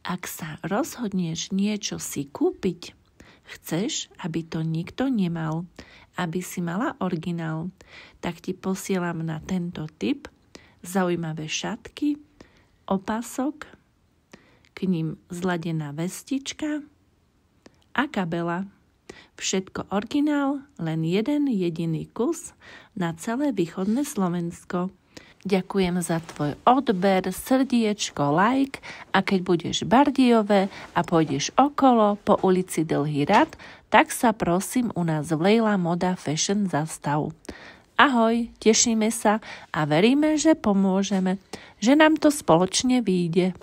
Ak sa rozhodneš niečo si kúpiť, chceš, aby to nikto nemal, aby si mala originál, tak ti posielam na tento tip zaujímavé šatky, opasok, k ním zladená vestička a kabela. Všetko originál, len jeden jediný kus na celé východné Slovensko. Ďakujem za tvoj odber, srdiečko, like a keď budeš v Bardejove a pôjdeš okolo po ulici Dlhý rad, tak sa prosím u nás v Leila Moda Fashion zastav. Ahoj, tešíme sa a veríme, že pomôžeme, že nám to spoločne vyjde.